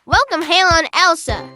Welcome, Halon Elsa.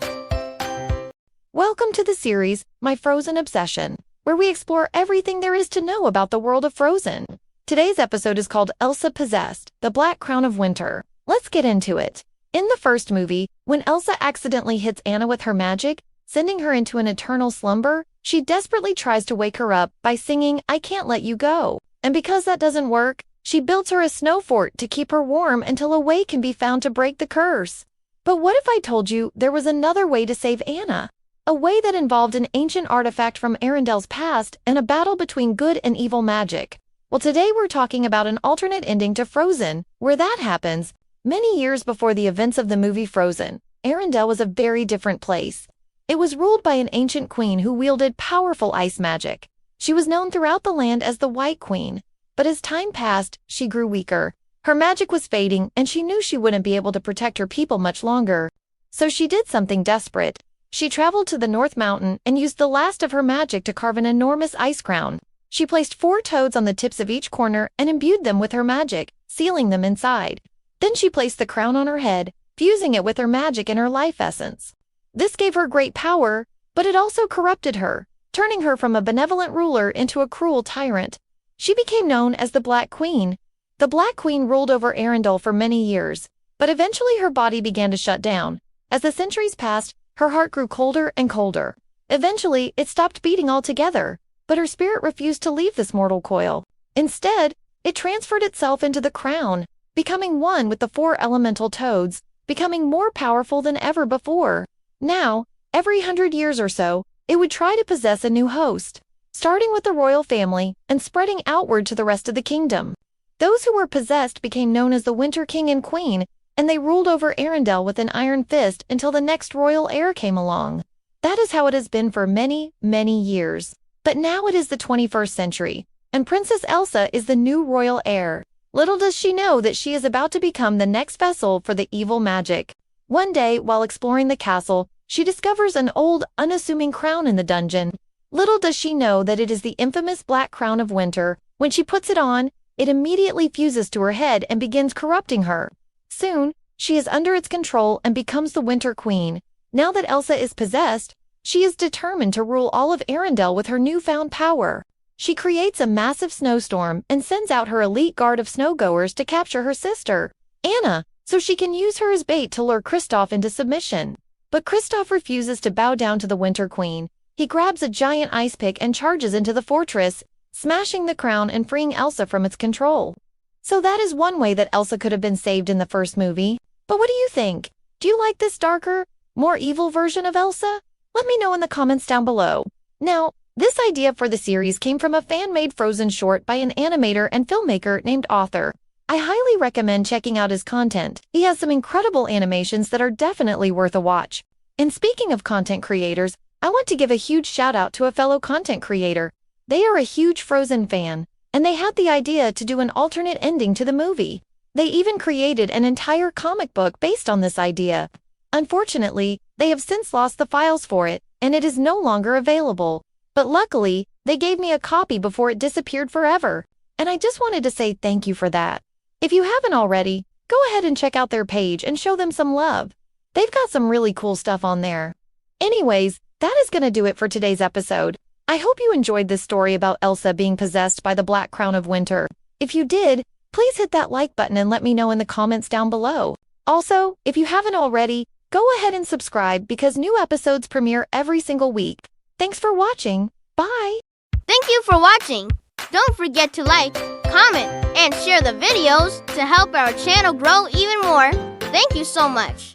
Welcome to the series, My Frozen Obsession, where we explore everything there is to know about the world of Frozen. Today's episode is called Elsa Possessed, the Black Crown of Winter. Let's get into it. In the first movie, when Elsa accidentally hits Anna with her magic, sending her into an eternal slumber, she desperately tries to wake her up by singing, "I Can't Let You Go." And because that doesn't work, she builds her a snow fort to keep her warm until a way can be found to break the curse. But what if I told you there was another way to save Anna? A way that involved an ancient artifact from Arendelle's past and a battle between good and evil magic. Well, today we're talking about an alternate ending to Frozen, where that happens. Many years before the events of the movie Frozen, Arendelle was a very different place. It was ruled by an ancient queen who wielded powerful ice magic. She was known throughout the land as the White Queen, but as time passed, she grew weaker. Her magic was fading, and she knew she wouldn't be able to protect her people much longer. So she did something desperate. She traveled to the North Mountain and used the last of her magic to carve an enormous ice crown. She placed 4 toads on the tips of each corner and imbued them with her magic, sealing them inside. Then she placed the crown on her head, fusing it with her magic and her life essence. This gave her great power, but it also corrupted her, turning her from a benevolent ruler into a cruel tyrant. She became known as the Black Queen. The Black Queen ruled over Arendelle for many years, but eventually her body began to shut down. As the centuries passed, her heart grew colder and colder. Eventually, it stopped beating altogether, but her spirit refused to leave this mortal coil. Instead, it transferred itself into the crown, becoming one with the 4 elemental toads, becoming more powerful than ever before. Now, every 100 years or so, it would try to possess a new host, starting with the royal family and spreading outward to the rest of the kingdom. Those who were possessed became known as the Winter King and Queen, and they ruled over Arendelle with an iron fist until the next royal heir came along. That is how it has been for many, many years. But now it is the 21st century, and Princess Elsa is the new royal heir. Little does she know that she is about to become the next vessel for the evil magic. One day, while exploring the castle, she discovers an old, unassuming crown in the dungeon. Little does she know that it is the infamous Black Crown of Winter. When she puts it on, it immediately fuses to her head and begins corrupting her. Soon, she is under its control and becomes the Winter Queen. Now that Elsa is possessed, she is determined to rule all of Arendelle with her newfound power. She creates a massive snowstorm and sends out her elite guard of snowgoers to capture her sister, Anna, so she can use her as bait to lure Kristoff into submission. But Kristoff refuses to bow down to the Winter Queen. He grabs a giant ice pick and charges into the fortress, smashing the crown and freeing Elsa from its control. So that is one way that Elsa could have been saved in the first movie. But what do you think? Do you like this darker, more evil version of Elsa? Let me know in the comments down below. Now, this idea for the series came from a fan-made Frozen short by an animator and filmmaker named Author. I highly recommend checking out his content. He has some incredible animations that are definitely worth a watch. And speaking of content creators, I want to give a huge shout out to a fellow content creator. They are a huge Frozen fan, and they had the idea to do an alternate ending to the movie. They even created an entire comic book based on this idea. Unfortunately, they have since lost the files for it, and it is no longer available. But luckily, they gave me a copy before it disappeared forever, and I just wanted to say thank you for that. If you haven't already, go ahead and check out their page and show them some love. They've got some really cool stuff on there. Anyways, that is going to do it for today's episode. I hope you enjoyed this story about Elsa being possessed by the Black Crown of Winter. If you did, please hit that like button and let me know in the comments down below. Also, if you haven't already, go ahead and subscribe because new episodes premiere every single week. Thanks for watching. Bye! Thank you for watching. Don't forget to like, comment, and share the videos to help our channel grow even more. Thank you so much.